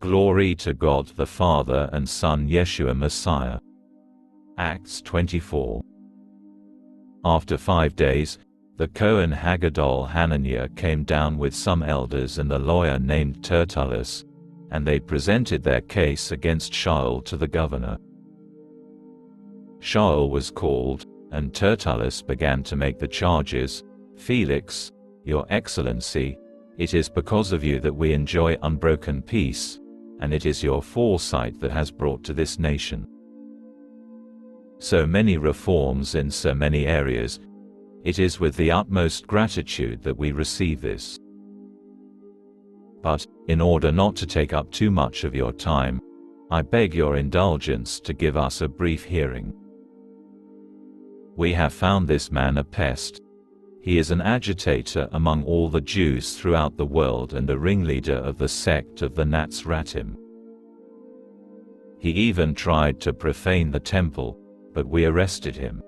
Glory to God the Father and Son Yeshua Messiah. Acts 24. After 5 days, the Kohen Haggadol Hananiah came down with some elders and a lawyer named Tertullus, and they presented their case against Shaul to the governor. Shaul was called, and Tertullus began to make the charges. Felix, Your Excellency, it is because of you that we enjoy unbroken peace, and it is your foresight that has brought to this nation so many reforms in so many areas. It is with the utmost gratitude that we receive this. But, in order not to take up too much of your time, I beg your indulgence to give us a brief hearing. We have found this man a pest. He is an agitator among all the Jews throughout the world and a ringleader of the sect of the Nazratim. He even tried to profane the temple, but we arrested him.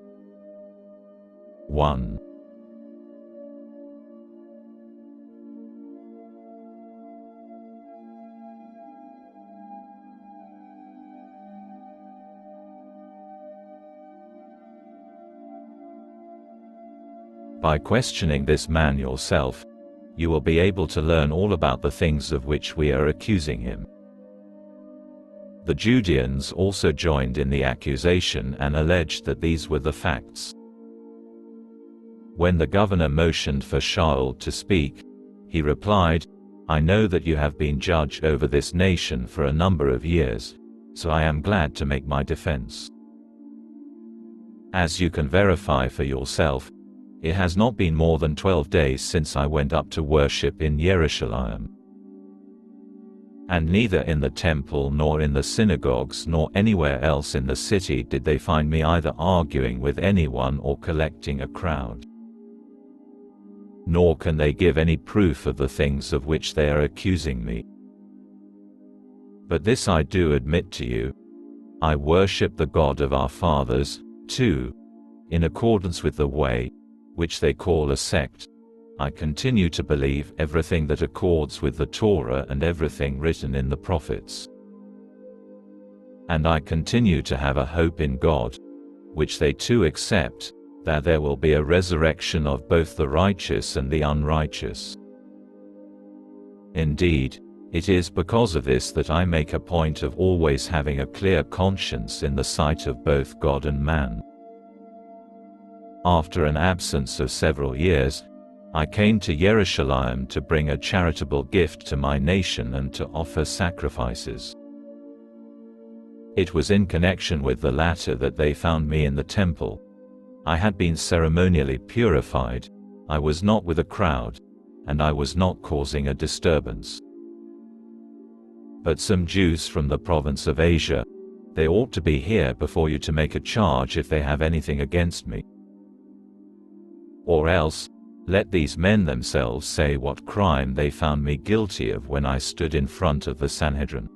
1. By questioning this man yourself, you will be able to learn all about the things of which we are accusing him. The Judeans also joined in the accusation and alleged that these were the facts. When the governor motioned for Shaul to speak, he replied, I know that you have been judge over this nation for a number of years, so I am glad to make my defense. As you can verify for yourself, it has not been more than 12 days since I went up to worship in Jerusalem. And neither in the temple nor in the synagogues nor anywhere else in the city did they find me either arguing with anyone or collecting a crowd. Nor can they give any proof of the things of which they are accusing me. But this I do admit to you: I worship the God of our fathers, too, in accordance with the way, which they call a sect. I continue to believe everything that accords with the Torah and everything written in the prophets. And I continue to have a hope in God, which they too accept, that there will be a resurrection of both the righteous and the unrighteous. Indeed, it is because of this that I make a point of always having a clear conscience in the sight of both God and man. After an absence of several years, I came to Jerusalem to bring a charitable gift to my nation and to offer sacrifices. It was in connection with the latter that they found me in the temple. I had been ceremonially purified, I was not with a crowd, and I was not causing a disturbance. But some Jews from the province of Asia, they ought to be here before you to make a charge if they have anything against me. Or else, let these men themselves say what crime they found me guilty of when I stood in front of the Sanhedrin.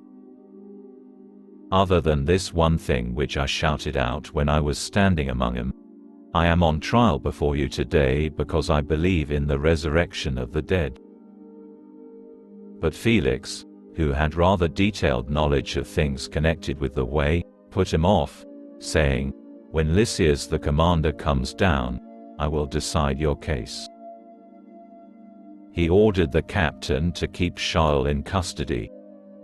Other than this one thing which I shouted out when I was standing among them, I am on trial before you today because I believe in the resurrection of the dead. But Felix, who had rather detailed knowledge of things connected with the way, put him off, saying, When Lysias the commander comes down, I will decide your case. He ordered the captain to keep Shaul in custody,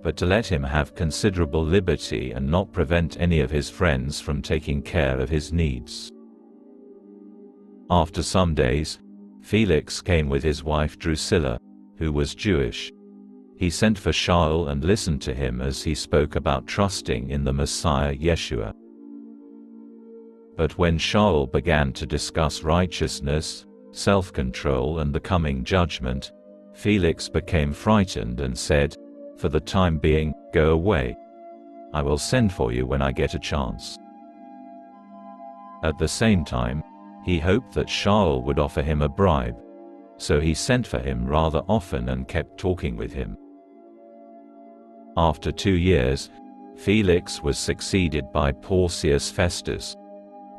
but to let him have considerable liberty and not prevent any of his friends from taking care of his needs. After some days, Felix came with his wife Drusilla, who was Jewish. He sent for Shaul and listened to him as he spoke about trusting in the Messiah Yeshua. But when Shaul began to discuss righteousness, self-control and the coming judgment, Felix became frightened and said, For the time being, go away. I will send for you when I get a chance. At the same time, he hoped that Shaul would offer him a bribe, so he sent for him rather often and kept talking with him. After 2 years, Felix was succeeded by Porcius Festus.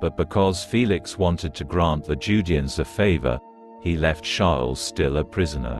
But because Felix wanted to grant the Judeans a favor, he left Shaul still a prisoner.